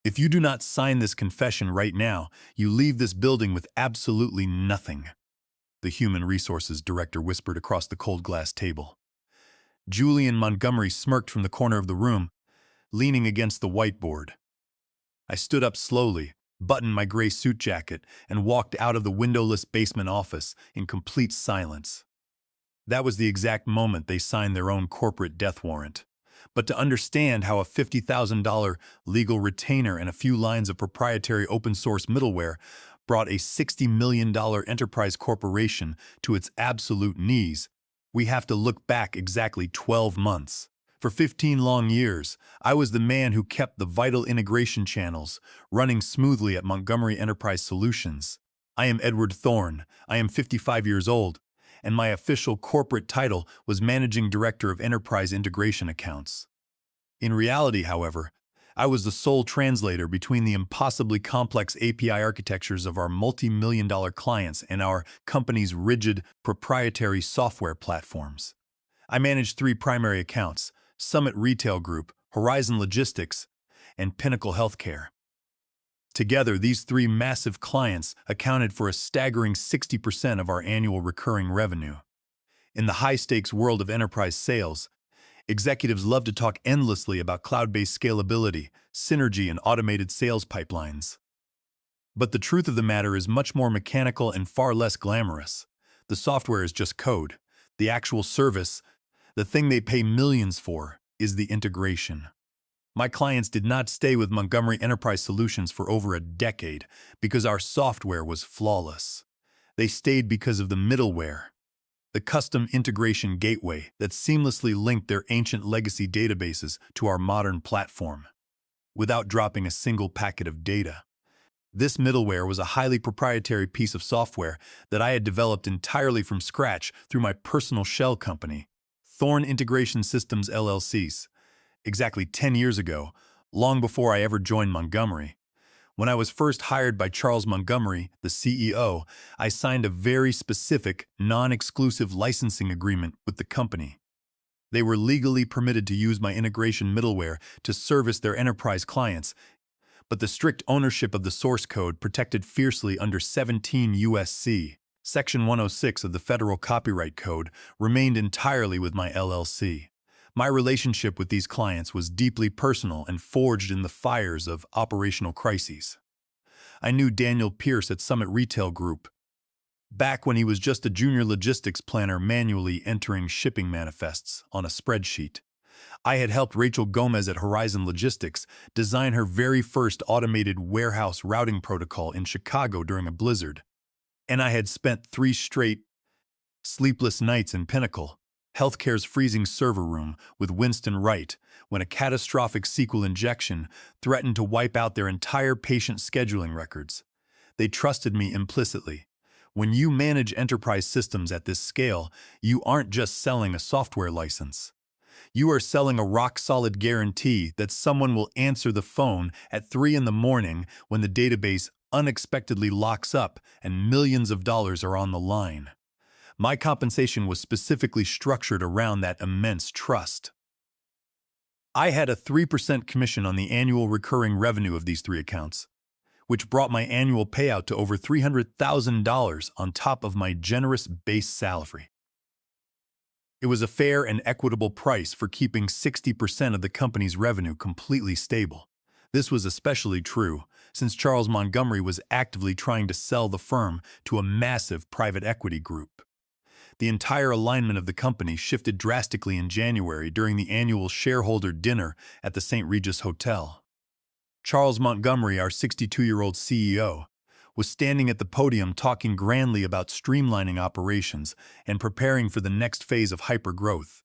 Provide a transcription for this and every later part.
If you do not sign this confession right now, you leave this building with absolutely nothing," the human resources director whispered across the cold glass table. Julian Montgomery smirked from the corner of the room, leaning against the whiteboard. I stood up slowly, buttoned my gray suit jacket, and walked out of the windowless basement office in complete silence. That was the exact moment they signed their own corporate death warrant. But to understand how a $50,000 legal retainer and a few lines of proprietary open-source middleware brought a $60 million enterprise corporation to its absolute knees, we have to look back exactly 12 months. For 15 long years, I was the man who kept the vital integration channels running smoothly at Montgomery Enterprise Solutions. I am Edward Thorne. I am 55 years old, and my official corporate title was Managing Director of Enterprise Integration Accounts. In reality, however, I was the sole translator between the impossibly complex API architectures of our multi-million-dollar clients and our company's rigid, proprietary software platforms. I managed 3 primary accounts: Summit Retail Group, Horizon Logistics, and Pinnacle Healthcare. Together, these 3 massive clients accounted for a staggering 60% of our annual recurring revenue. In the high-stakes world of enterprise sales, executives love to talk endlessly about cloud-based scalability, synergy, and automated sales pipelines. But the truth of the matter is much more mechanical and far less glamorous. The software is just code. The actual service, the thing they pay millions for, is the integration. My clients did not stay with Montgomery Enterprise Solutions for over a decade because our software was flawless. They stayed because of the middleware, the custom integration gateway that seamlessly linked their ancient legacy databases to our modern platform, without dropping a single packet of data. This middleware was a highly proprietary piece of software that I had developed entirely from scratch through my personal shell company, Thorne Integration Systems LLCs. Exactly 10 years ago, long before I ever joined Montgomery. When I was first hired by Charles Montgomery, the CEO, I signed a very specific, non-exclusive licensing agreement with the company. They were legally permitted to use my integration middleware to service their enterprise clients, but the strict ownership of the source code protected fiercely under 17 U.S.C. Section 106 of the Federal Copyright Code remained entirely with my LLC. My relationship with these clients was deeply personal and forged in the fires of operational crises. I knew Daniel Pierce at Summit Retail Group, back when he was just a junior logistics planner manually entering shipping manifests on a spreadsheet. I had helped Rachel Gomez at Horizon Logistics design her very first automated warehouse routing protocol in Chicago during a blizzard. And I had spent 3 straight sleepless nights in Pinnacle, Healthcare's freezing server room, with Winston Wright, when a catastrophic SQL injection threatened to wipe out their entire patient scheduling records. They trusted me implicitly. When you manage enterprise systems at this scale, you aren't just selling a software license. You are selling a rock-solid guarantee that someone will answer the phone at 3 in the morning when the database unexpectedly locks up and millions of dollars are on the line. My compensation was specifically structured around that immense trust. I had a 3% commission on the annual recurring revenue of these 3 accounts, which brought my annual payout to over $300,000 on top of my generous base salary. It was a fair and equitable price for keeping 60% of the company's revenue completely stable. This was especially true since Charles Montgomery was actively trying to sell the firm to a massive private equity group. The entire alignment of the company shifted drastically in January during the annual shareholder dinner at the St. Regis Hotel. Charles Montgomery, our 62-year-old CEO, was standing at the podium talking grandly about streamlining operations and preparing for the next phase of hypergrowth.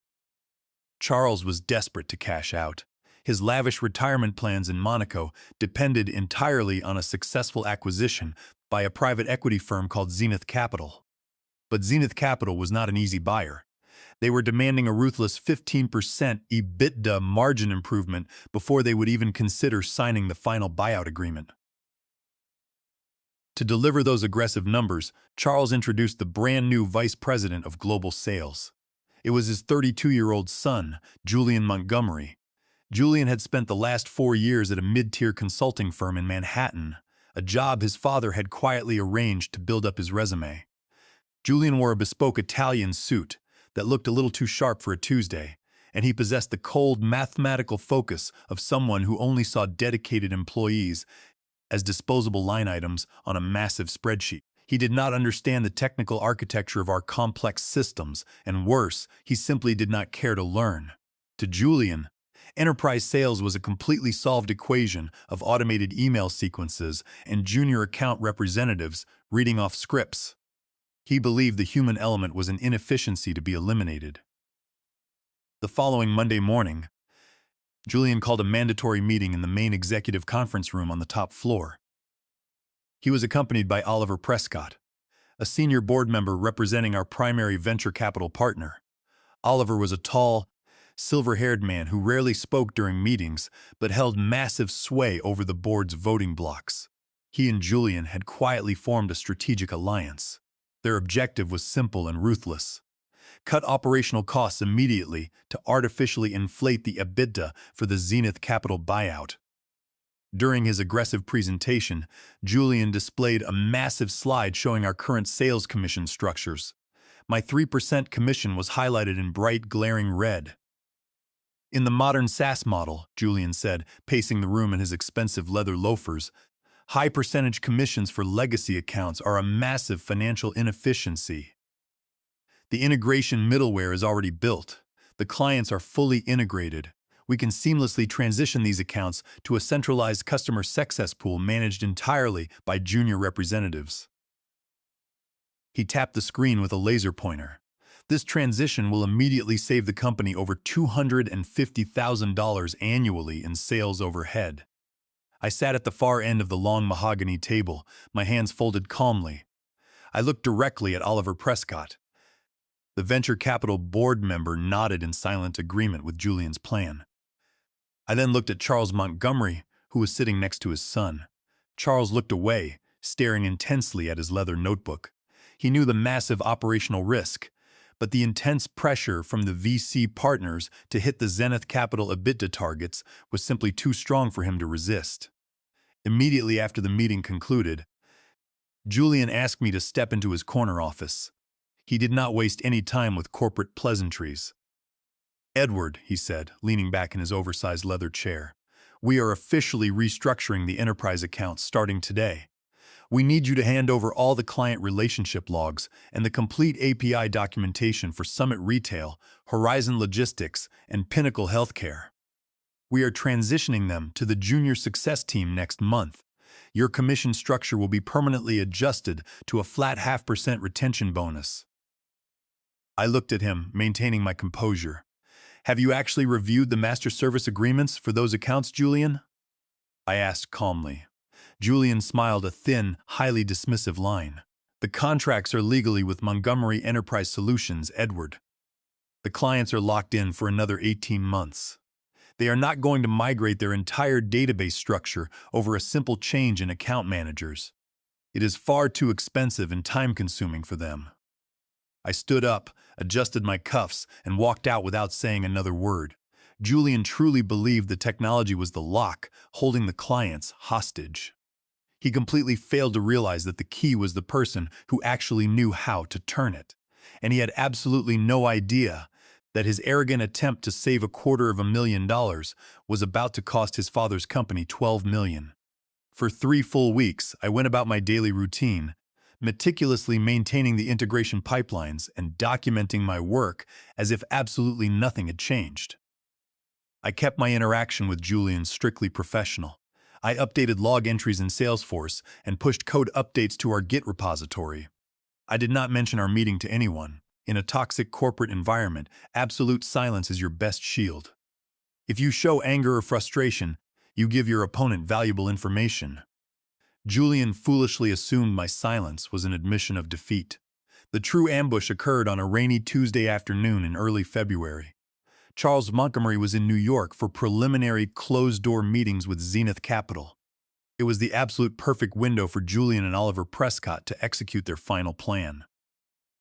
Charles was desperate to cash out. His lavish retirement plans in Monaco depended entirely on a successful acquisition by a private equity firm called Zenith Capital. But Zenith Capital was not an easy buyer. They were demanding a ruthless 15% EBITDA margin improvement before they would even consider signing the final buyout agreement. To deliver those aggressive numbers, Charles introduced the brand new vice president of global sales. It was his 32-year-old son, Julian Montgomery. Julian had spent the last 4 years at a mid-tier consulting firm in Manhattan, a job his father had quietly arranged to build up his resume. Julian wore a bespoke Italian suit that looked a little too sharp for a Tuesday, and he possessed the cold, mathematical focus of someone who only saw dedicated employees as disposable line items on a massive spreadsheet. He did not understand the technical architecture of our complex systems, and worse, he simply did not care to learn. To Julian, enterprise sales was a completely solved equation of automated email sequences and junior account representatives reading off scripts. He believed the human element was an inefficiency to be eliminated. The following Monday morning, Julian called a mandatory meeting in the main executive conference room on the top floor. He was accompanied by Oliver Prescott, a senior board member representing our primary venture capital partner. Oliver was a tall, silver-haired man who rarely spoke during meetings but held massive sway over the board's voting blocks. He and Julian had quietly formed a strategic alliance. Their objective was simple and ruthless: cut operational costs immediately to artificially inflate the EBITDA for the Zenith Capital buyout. During his aggressive presentation, Julian displayed a massive slide showing our current sales commission structures. My 3% commission was highlighted in bright, glaring red. In the modern SaaS model, Julian said, pacing the room in his expensive leather loafers, high percentage commissions for legacy accounts are a massive financial inefficiency. The integration middleware is already built. The clients are fully integrated. We can seamlessly transition these accounts to a centralized customer success pool managed entirely by junior representatives. He tapped the screen with a laser pointer. This transition will immediately save the company over $250,000 annually in sales overhead. I sat at the far end of the long mahogany table, my hands folded calmly. I looked directly at Oliver Prescott. The venture capital board member nodded in silent agreement with Julian's plan. I then looked at Charles Montgomery, who was sitting next to his son. Charles looked away, staring intensely at his leather notebook. He knew the massive operational risk, but the intense pressure from the VC partners to hit the Zenith Capital EBITDA targets was simply too strong for him to resist. Immediately after the meeting concluded, Julian asked me to step into his corner office. He did not waste any time with corporate pleasantries. "Edward," he said, leaning back in his oversized leather chair, "we are officially restructuring the enterprise accounts starting today. We need you to hand over all the client relationship logs and the complete API documentation for Summit Retail, Horizon Logistics, and Pinnacle Healthcare. We are transitioning them to the junior success team next month. Your commission structure will be permanently adjusted to a flat 0.5% retention bonus." I looked at him, maintaining my composure. "Have you actually reviewed the master service agreements for those accounts, Julian?" I asked calmly. Julian smiled a thin, highly dismissive line. "The contracts are legally with Montgomery Enterprise Solutions, Edward. The clients are locked in for another 18 months. They are not going to migrate their entire database structure over a simple change in account managers. It is far too expensive and time-consuming for them." I stood up, adjusted my cuffs, and walked out without saying another word. Julian truly believed the technology was the lock, holding the clients hostage. He completely failed to realize that the key was the person who actually knew how to turn it. And he had absolutely no idea that his arrogant attempt to save $250,000 was about to cost his father's company $12 million. For 3 full weeks, I went about my daily routine, meticulously maintaining the integration pipelines and documenting my work as if absolutely nothing had changed. I kept my interaction with Julian strictly professional. I updated log entries in Salesforce and pushed code updates to our Git repository. I did not mention our meeting to anyone. In a toxic corporate environment, absolute silence is your best shield. If you show anger or frustration, you give your opponent valuable information. Julian foolishly assumed my silence was an admission of defeat. The true ambush occurred on a rainy Tuesday afternoon in early February. Charles Montgomery was in New York for preliminary closed-door meetings with Zenith Capital. It was the absolute perfect window for Julian and Oliver Prescott to execute their final plan.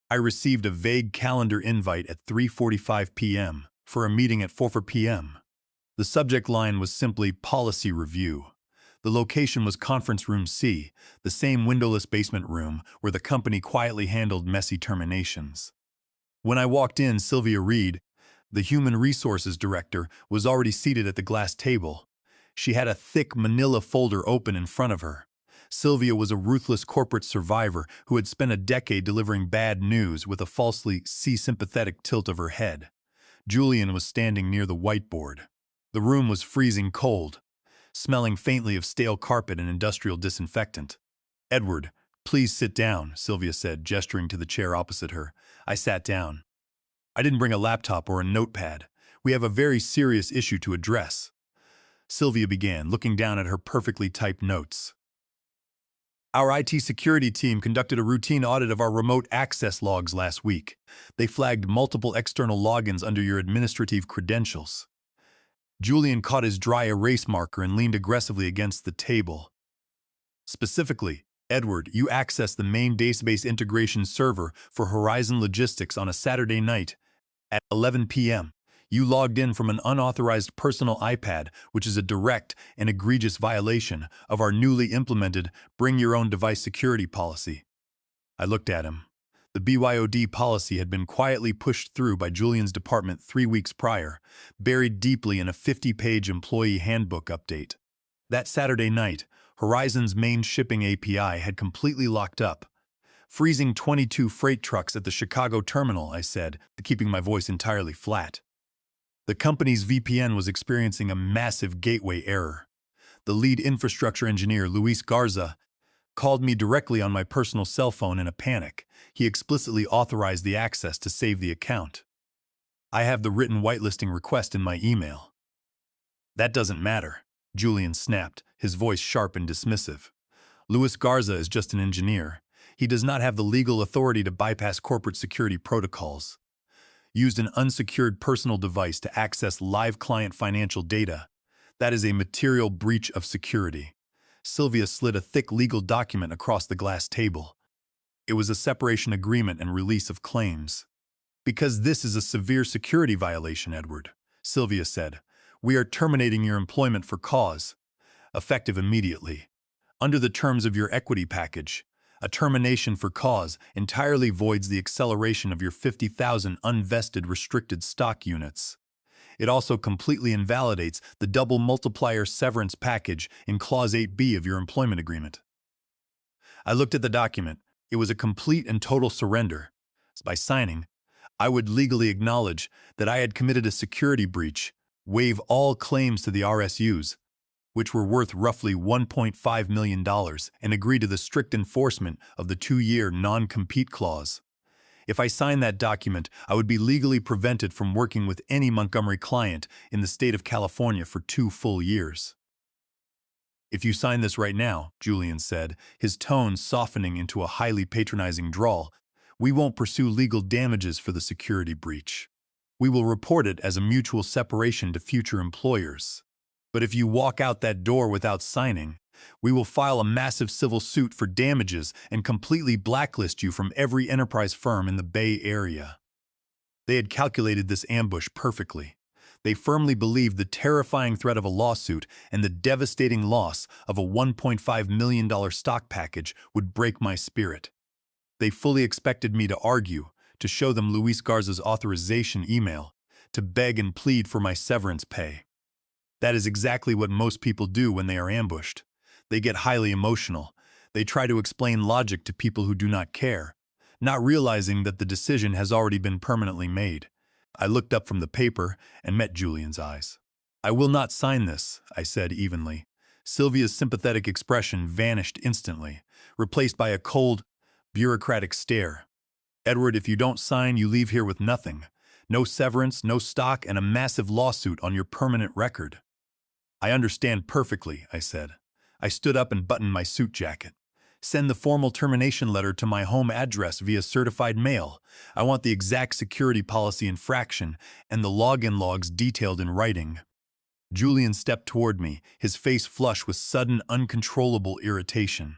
I received a vague calendar invite at 3:45 p.m. for a meeting at 4 p.m. The subject line was simply Policy Review. The location was Conference Room C, the same windowless basement room where the company quietly handled messy terminations. When I walked in, Sylvia Reed, the Human Resources Director, was already seated at the glass table. She had a thick manila folder open in front of her. Sylvia was a ruthless corporate survivor who had spent a decade delivering bad news with a falsely sympathetic tilt of her head. Julian was standing near the whiteboard. The room was freezing cold, smelling faintly of stale carpet and industrial disinfectant. "Edward, please sit down," Sylvia said, gesturing to the chair opposite her. I sat down. "I didn't bring a laptop or a notepad. We have a very serious issue to address," Sylvia began, looking down at her perfectly typed notes. "Our IT security team conducted a routine audit of our remote access logs last week. They flagged multiple external logins under your administrative credentials." Julian caught his dry erase marker and leaned aggressively against the table. "Specifically, Edward, you accessed the main database integration server for Horizon Logistics on a Saturday night at 11 p.m. You logged in from an unauthorized personal iPad, which is a direct and egregious violation of our newly implemented Bring Your Own Device security policy." I looked at him. The BYOD policy had been quietly pushed through by Julian's department 3 weeks prior, buried deeply in a 50-page employee handbook update. That Saturday night, Horizon's main shipping API had completely locked up, freezing 22 freight trucks at the Chicago terminal, I said, keeping my voice entirely flat. The company's VPN was experiencing a massive gateway error. The lead infrastructure engineer, Luis Garza, called me directly on my personal cell phone in a panic. He explicitly authorized the access to save the account. I have the written whitelisting request in my email. "That doesn't matter," Julian snapped, his voice sharp and dismissive. "Luis Garza is just an engineer. He does not have the legal authority to bypass corporate security protocols. Used an unsecured personal device to access live client financial data. That is a material breach of security." Sylvia slid a thick legal document across the glass table. It was a separation agreement and release of claims. "Because this is a severe security violation, Edward," Sylvia said, "we are terminating your employment for cause, effective immediately. Under the terms of your equity package, a termination for cause entirely voids the acceleration of your 50,000 unvested restricted stock units. It also completely invalidates the double multiplier severance package in Clause 8B of your employment agreement." I looked at the document. It was a complete and total surrender. By signing, I would legally acknowledge that I had committed a security breach, waive all claims to the RSUs, which were worth roughly $1.5 million, and agree to the strict enforcement of the 2-year non-compete clause. If I signed that document, I would be legally prevented from working with any Montgomery client in the state of California for 2 full years. "If you sign this right now," Julian said, his tone softening into a highly patronizing drawl, "we won't pursue legal damages for the security breach. We will report it as a mutual separation to future employers. But if you walk out that door without signing, we will file a massive civil suit for damages and completely blacklist you from every enterprise firm in the Bay Area." They had calculated this ambush perfectly. They firmly believed the terrifying threat of a lawsuit and the devastating loss of a $1.5 million stock package would break my spirit. They fully expected me to argue, to show them Luis Garza's authorization email, to beg and plead for my severance pay. That is exactly what most people do when they are ambushed. They get highly emotional. They try to explain logic to people who do not care, not realizing that the decision has already been permanently made. I looked up from the paper and met Julian's eyes. "I will not sign this," I said evenly. Sylvia's sympathetic expression vanished instantly, replaced by a cold, bureaucratic stare. "Edward, if you don't sign, you leave here with nothing. No severance, no stock, and a massive lawsuit on your permanent record." "I understand perfectly," I said. I stood up and buttoned my suit jacket. "Send the formal termination letter to my home address via certified mail. I want the exact security policy infraction and the login logs detailed in writing." Julian stepped toward me, his face flush with sudden, uncontrollable irritation.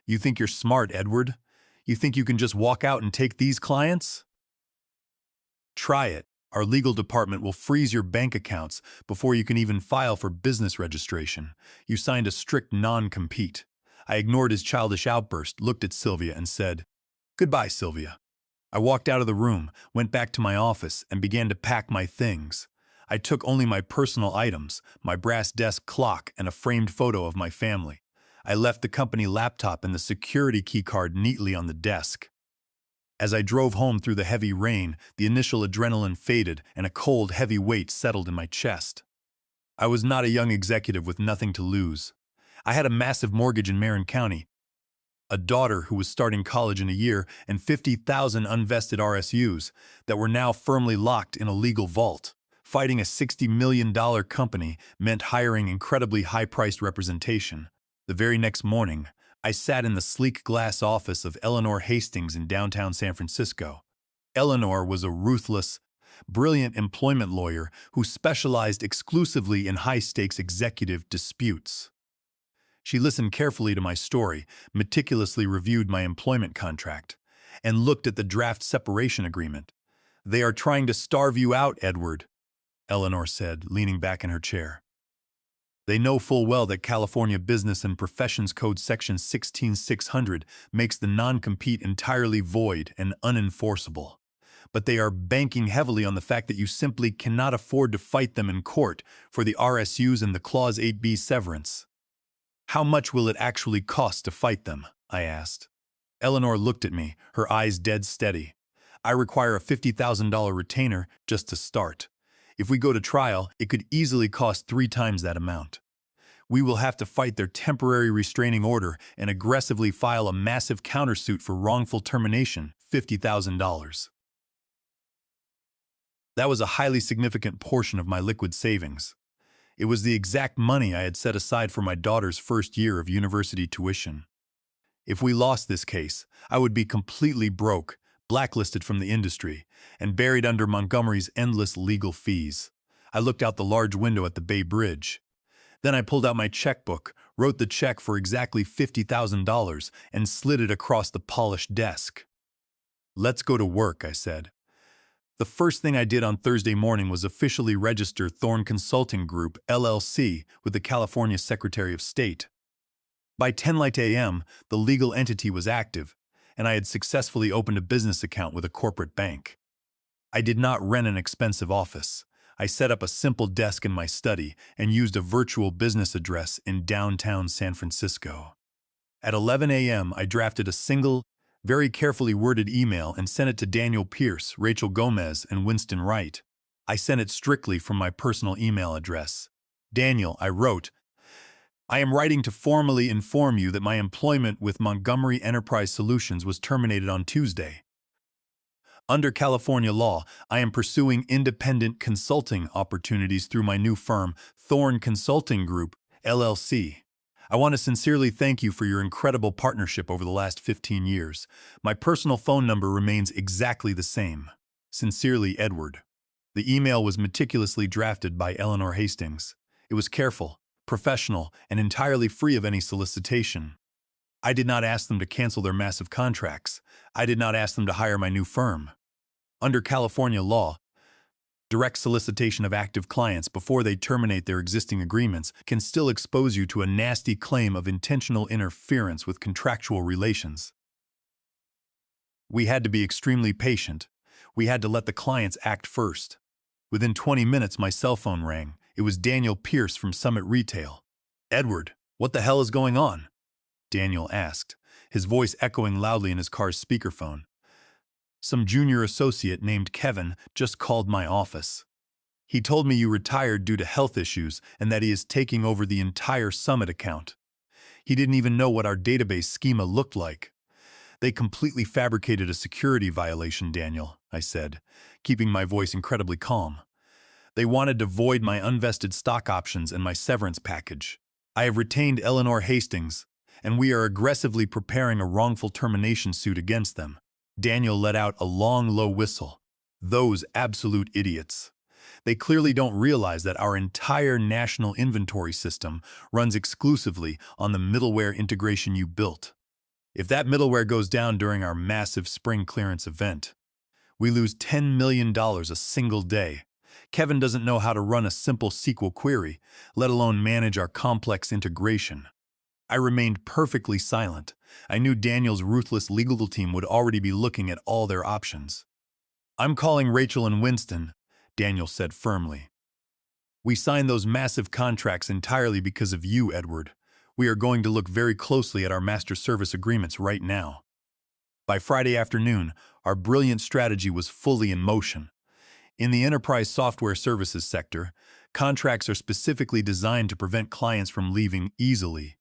"You think you're smart, Edward? You think you can just walk out and take these clients? Try it." Our legal department will freeze your bank accounts before you can even file for business registration. You signed a strict non-compete. I ignored his childish outburst, looked at Sylvia, and said, "Goodbye, Sylvia." I walked out of the room, went back to my office, and began to pack my things. I took only my personal items, my brass desk clock, and a framed photo of my family. I left the company laptop and the security keycard neatly on the desk. As I drove home through the heavy rain, the initial adrenaline faded and a cold, heavy weight settled in my chest. I was not a young executive with nothing to lose. I had a massive mortgage in Marin County, a daughter who was starting college in a year, and 50,000 unvested RSUs that were now firmly locked in a legal vault. Fighting a $60 million company meant hiring incredibly high-priced representation. The very next morning, I sat in the sleek glass office of Eleanor Hastings in downtown San Francisco. Eleanor was a ruthless, brilliant employment lawyer who specialized exclusively in high-stakes executive disputes. She listened carefully to my story, meticulously reviewed my employment contract, and looked at the draft separation agreement. "They are trying to starve you out, Edward," Eleanor said, leaning back in her chair. "They know full well that California Business and Professions Code Section 16600 makes the non-compete entirely void and unenforceable. But they are banking heavily on the fact that you simply cannot afford to fight them in court for the RSUs and the Clause 8B severance." "How much will it actually cost to fight them?" I asked. Eleanor looked at me, her eyes dead steady. "I require a $50,000 retainer just to start. If we go to trial, it could easily cost 3 times that amount. We will have to fight their temporary restraining order and aggressively file a massive countersuit for wrongful termination, $50,000. That was a highly significant portion of my liquid savings. It was the exact money I had set aside for my daughter's first year of university tuition. If we lost this case, I would be completely broke, blacklisted from the industry, and buried under Montgomery's endless legal fees. I looked out the large window at the Bay Bridge. Then I pulled out my checkbook, wrote the check for exactly $50,000, and slid it across the polished desk. "Let's go to work," I said. The first thing I did on Thursday morning was officially register Thorne Consulting Group, LLC, with the California Secretary of State. By 10 light a.m., the legal entity was active, and I had successfully opened a business account with a corporate bank. I did not rent an expensive office. I set up a simple desk in my study and used a virtual business address in downtown San Francisco. At 11 a.m., I drafted a single, very carefully worded email and sent it to Daniel Pierce, Rachel Gomez, and Winston Wright. I sent it strictly from my personal email address. "Daniel," I wrote, "I am writing to formally inform you that my employment with Montgomery Enterprise Solutions was terminated on Tuesday. Under California law, I am pursuing independent consulting opportunities through my new firm, Thorne Consulting Group, LLC. I want to sincerely thank you for your incredible partnership over the last 15 years. My personal phone number remains exactly the same. Sincerely, Edward." The email was meticulously drafted by Eleanor Hastings. It was careful, professional, and entirely free of any solicitation. I did not ask them to cancel their massive contracts. I did not ask them to hire my new firm. Under California law, direct solicitation of active clients before they terminate their existing agreements can still expose you to a nasty claim of intentional interference with contractual relations. We had to be extremely patient. We had to let the clients act first. Within 20 minutes, my cell phone rang. It was Daniel Pierce from Summit Retail. "Edward, what the hell is going on?" Daniel asked, his voice echoing loudly in his car's speakerphone. "Some junior associate named Kevin just called my office. He told me you retired due to health issues and that he is taking over the entire Summit account. He didn't even know what our database schema looked like." "They completely fabricated a security violation, Daniel," I said, keeping my voice incredibly calm. "They wanted to void my unvested stock options and my severance package. I have retained Eleanor Hastings, and we are aggressively preparing a wrongful termination suit against them." Daniel let out a long, low whistle. "Those absolute idiots. They clearly don't realize that our entire national inventory system runs exclusively on the middleware integration you built. If that middleware goes down during our massive spring clearance event, We lose $10 million a single day. Kevin doesn't know how to run a simple SQL query, let alone manage our complex integration. I remained perfectly silent. I knew Daniel's ruthless legal team would already be looking at all their options. "I'm calling Rachel and Winston," Daniel said firmly. "We signed those massive contracts entirely because of you, Edward. We are going to look very closely at our master service agreements right now." By Friday afternoon, our brilliant strategy was fully in motion. In the enterprise software services sector, contracts are specifically designed to prevent clients from leaving easily,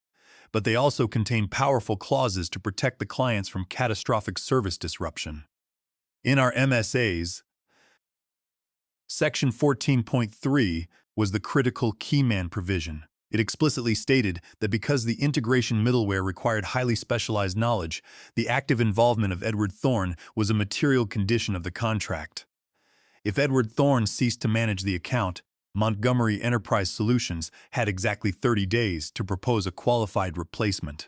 but they also contain powerful clauses to protect the clients from catastrophic service disruption. In our MSAs, Section 14.3 was the critical keyman provision. It explicitly stated that because the integration middleware required highly specialized knowledge, the active involvement of Edward Thorne was a material condition of the contract. If Edward Thorne ceased to manage the account, Montgomery Enterprise Solutions had exactly 30 days to propose a qualified replacement.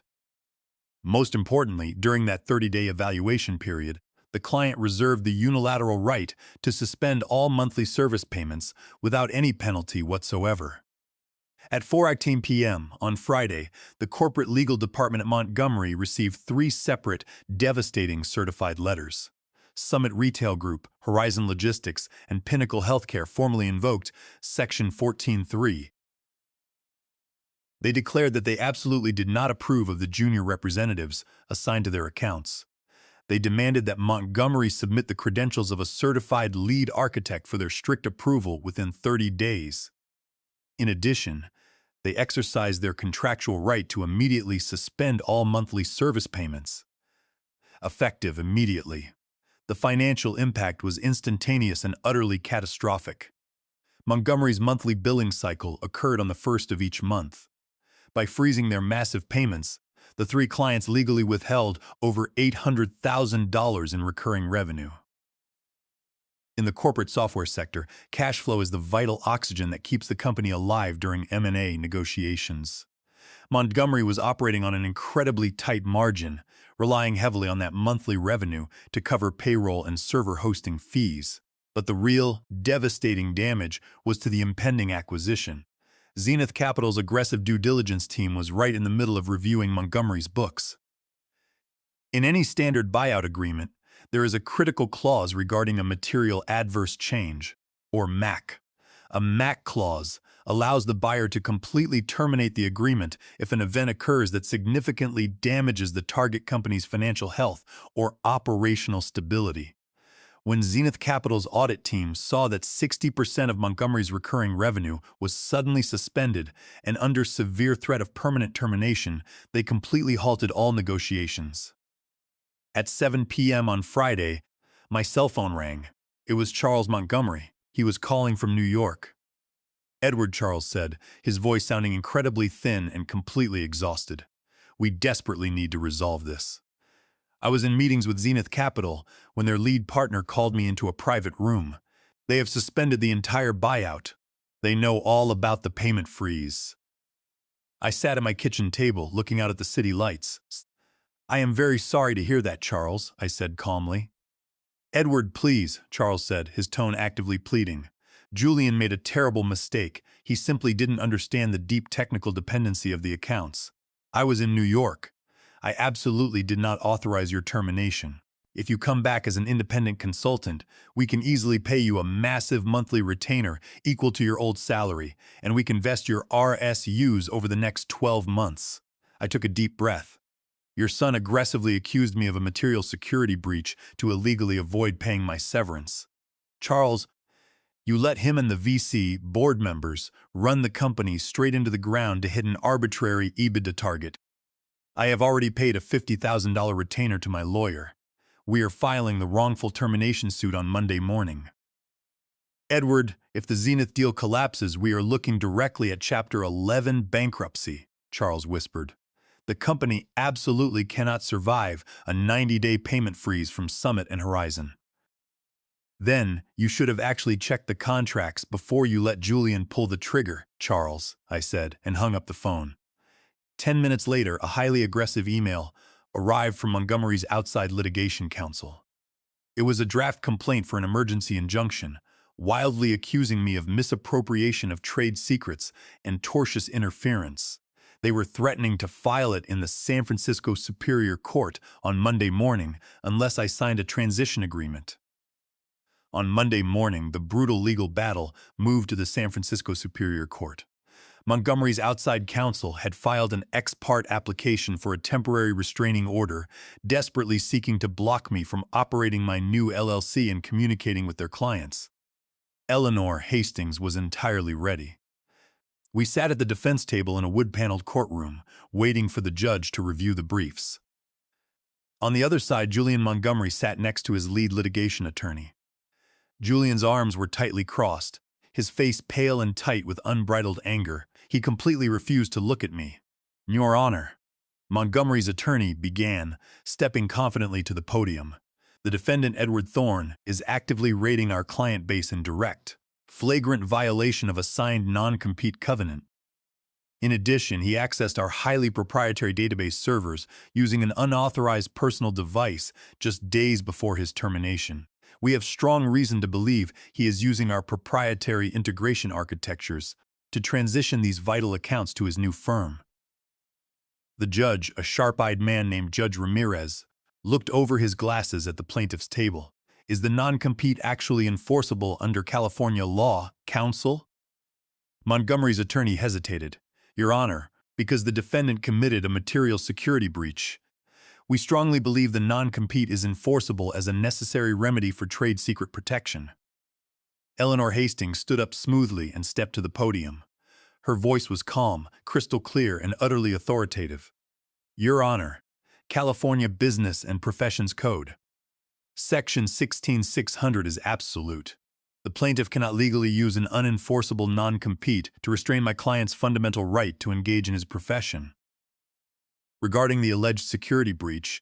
Most importantly, during that 30-day evaluation period, the client reserved the unilateral right to suspend all monthly service payments without any penalty whatsoever. At 4:18 p.m. on Friday, the corporate legal department at Montgomery received 3 separate, devastating certified letters. Summit Retail Group, Horizon Logistics, and Pinnacle Healthcare formally invoked Section 14.3. They declared that they absolutely did not approve of the junior representatives assigned to their accounts. They demanded that Montgomery submit the credentials of a certified lead architect for their strict approval within 30 days. In addition, they exercised their contractual right to immediately suspend all monthly service payments. Effective immediately. The financial impact was instantaneous and utterly catastrophic. Montgomery's monthly billing cycle occurred on the first of each month. By freezing their massive payments, the 3 clients legally withheld over $800,000 in recurring revenue. In the corporate software sector, cash flow is the vital oxygen that keeps the company alive during M&A negotiations. Montgomery was operating on an incredibly tight margin, relying heavily on that monthly revenue to cover payroll and server hosting fees. But the real, devastating damage was to the impending acquisition. Zenith Capital's aggressive due diligence team was right in the middle of reviewing Montgomery's books. In any standard buyout agreement, there is a critical clause regarding a material adverse change, or MAC. A MAC clause allows the buyer to completely terminate the agreement if an event occurs that significantly damages the target company's financial health or operational stability. When Zenith Capital's audit team saw that 60% of Montgomery's recurring revenue was suddenly suspended and under severe threat of permanent termination, they completely halted all negotiations. At 7 p.m. on Friday, my cell phone rang. It was Charles Montgomery. He was calling from New York. "Edward," Charles said, his voice sounding incredibly thin and completely exhausted. "We desperately need to resolve this." I was in meetings with Zenith Capital when their lead partner called me into a private room. "They have suspended the entire buyout. They know all about the payment freeze." I sat at my kitchen table looking out at the city lights. "I am very sorry to hear that, Charles," I said calmly. "Edward, please," Charles said, his tone actively pleading. "Julian made a terrible mistake. He simply didn't understand the deep technical dependency of the accounts. I was in New York. I absolutely did not authorize your termination. If you come back as an independent consultant, we can easily pay you a massive monthly retainer equal to your old salary, and we can vest your RSUs over the next 12 months. I took a deep breath. "Your son aggressively accused me of a material security breach to illegally avoid paying my severance. Charles, you let him and the VC board members run the company straight into the ground to hit an arbitrary EBITDA target. I have already paid a $50,000 retainer to my lawyer. We are filing the wrongful termination suit on Monday morning." "Edward, if the Zenith deal collapses, we are looking directly at Chapter 11 bankruptcy," Charles whispered. "The company absolutely cannot survive a 90-day payment freeze from Summit and Horizon." "Then you should have actually checked the contracts before you let Julian pull the trigger, Charles," I said, and hung up the phone. 10 minutes later, a highly aggressive email arrived from Montgomery's outside litigation counsel. It was a draft complaint for an emergency injunction, wildly accusing me of misappropriation of trade secrets and tortious interference. They were threatening to file it in the San Francisco Superior Court on Monday morning unless I signed a transition agreement. On Monday morning, the brutal legal battle moved to the San Francisco Superior Court. Montgomery's outside counsel had filed an ex parte application for a temporary restraining order, desperately seeking to block me from operating my new LLC and communicating with their clients. Eleanor Hastings was entirely ready. We sat at the defense table in a wood-paneled courtroom, waiting for the judge to review the briefs. On the other side, Julian Montgomery sat next to his lead litigation attorney. Julian's arms were tightly crossed, his face pale and tight with unbridled anger. He completely refused to look at me. "Your Honor," Montgomery's attorney began, stepping confidently to the podium. "The defendant, Edward Thorne, is actively raiding our client base in direct, flagrant violation of a signed non-compete covenant. In addition, he accessed our highly proprietary database servers using an unauthorized personal device just days before his termination. We have strong reason to believe he is using our proprietary integration architectures to transition these vital accounts to his new firm." The judge, a sharp-eyed man named Judge Ramirez, looked over his glasses at the plaintiff's table. "Is the non-compete actually enforceable under California law, counsel?" Montgomery's attorney hesitated. "Your Honor, because the defendant committed a material security breach. We strongly believe the non-compete is enforceable as a necessary remedy for trade secret protection." Eleanor Hastings stood up smoothly and stepped to the podium. Her voice was calm, crystal clear, and utterly authoritative. "Your Honor, California Business and Professions Code. Section 16600 is absolute. The plaintiff cannot legally use an unenforceable non-compete to restrain my client's fundamental right to engage in his profession. Regarding the alleged security breach,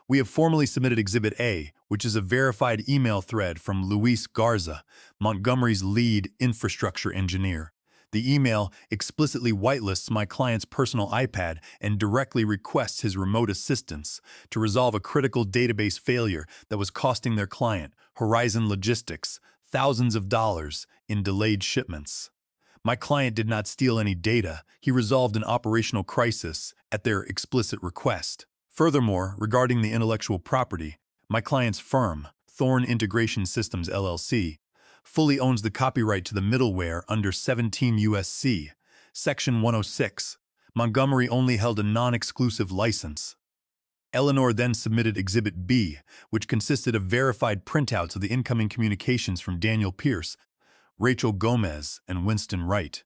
we have formally submitted Exhibit A, which is a verified email thread from Luis Garza, Montgomery's lead infrastructure engineer. The email explicitly whitelists my client's personal iPad and directly requests his remote assistance to resolve a critical database failure that was costing their client, Horizon Logistics, thousands of dollars in delayed shipments. My client did not steal any data. He resolved an operational crisis at their explicit request. Furthermore, regarding the intellectual property, my client's firm, Thorne Integration Systems LLC, fully owns the copyright to the middleware under 17 U.S.C. Section 106. Montgomery only held a non-exclusive license. Eleanor then submitted Exhibit B, which consisted of verified printouts of the incoming communications from Daniel Pierce, Rachel Gomez, and Winston Wright.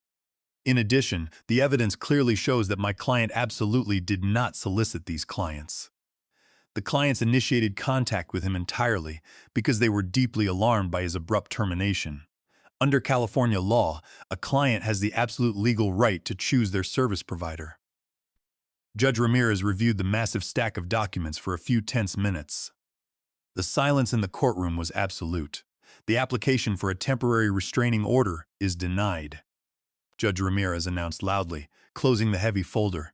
In addition, the evidence clearly shows that my client absolutely did not solicit these clients. The clients initiated contact with him entirely because they were deeply alarmed by his abrupt termination. Under California law, a client has the absolute legal right to choose their service provider. Judge Ramirez reviewed the massive stack of documents for a few tense minutes. The silence in the courtroom was absolute. "The application for a temporary restraining order is denied," Judge Ramirez announced loudly, closing the heavy folder.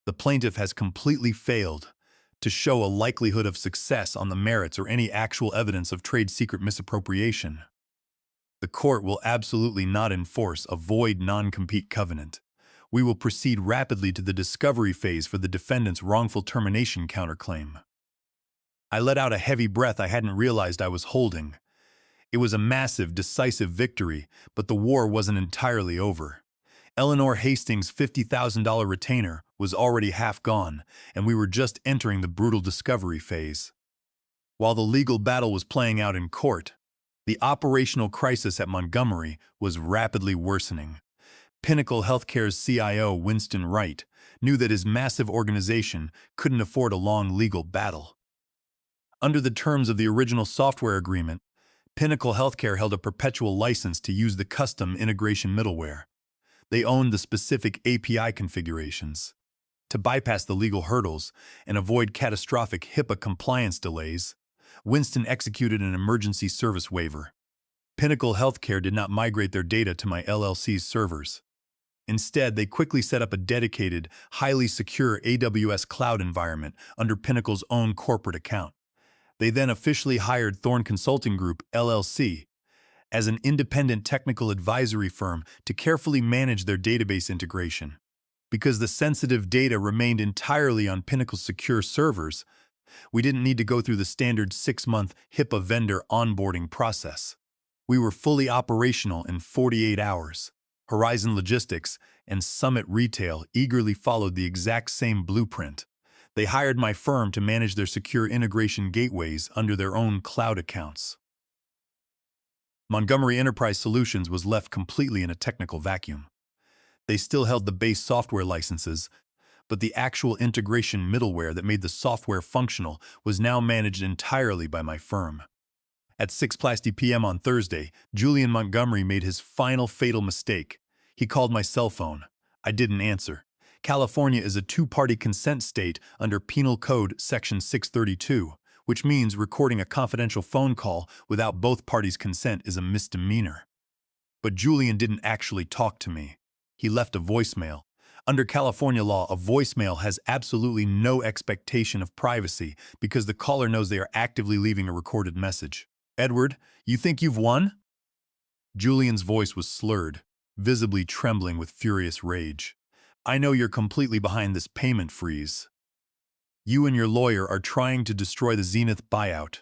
"The plaintiff has completely failed to show a likelihood of success on the merits or any actual evidence of trade secret misappropriation. The court will absolutely not enforce a void non-compete covenant. We will proceed rapidly to the discovery phase for the defendant's wrongful termination counterclaim." I let out a heavy breath I hadn't realized I was holding. It was a massive, decisive victory, but the war wasn't entirely over. Eleanor Hastings' $50,000 retainer was already half gone, and we were just entering the brutal discovery phase. While the legal battle was playing out in court, the operational crisis at Montgomery was rapidly worsening. Pinnacle Healthcare's CIO, Winston Wright, knew that his massive organization couldn't afford a long legal battle. Under the terms of the original software agreement, Pinnacle Healthcare held a perpetual license to use the custom integration middleware. They owned the specific API configurations. To bypass the legal hurdles and avoid catastrophic HIPAA compliance delays, Winston executed an emergency service waiver. Pinnacle Healthcare did not migrate their data to my LLC's servers. Instead, they quickly set up a dedicated, highly secure AWS cloud environment under Pinnacle's own corporate account. They then officially hired Thorne Consulting Group, LLC, as an independent technical advisory firm to carefully manage their database integration. Because the sensitive data remained entirely on Pinnacle's secure servers, we didn't need to go through the standard 6-month HIPAA vendor onboarding process. We were fully operational in 48 hours. Horizon Logistics and Summit Retail eagerly followed the exact same blueprint. They hired my firm to manage their secure integration gateways under their own cloud accounts. Montgomery Enterprise Solutions was left completely in a technical vacuum. They still held the base software licenses, but the actual integration middleware that made the software functional was now managed entirely by my firm. At 6:00 p.m. on Thursday, Julian Montgomery made his final fatal mistake. He called my cell phone. I didn't answer. California is a two-party consent state under Penal Code Section 632, which means recording a confidential phone call without both parties' consent is a misdemeanor. But Julian didn't actually talk to me. He left a voicemail. Under California law, a voicemail has absolutely no expectation of privacy because the caller knows they are actively leaving a recorded message. Edward, you think you've won? Julian's voice was slurred, visibly trembling with furious rage. I know you're completely behind this payment freeze. You and your lawyer are trying to destroy the Zenith buyout.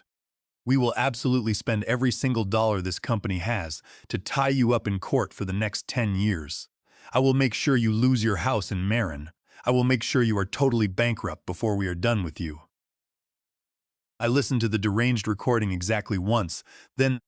We will absolutely spend every single dollar this company has to tie you up in court for the next 10 years. I will make sure you lose your house in Marin. I will make sure you are totally bankrupt before we are done with you. I listened to the deranged recording exactly once, then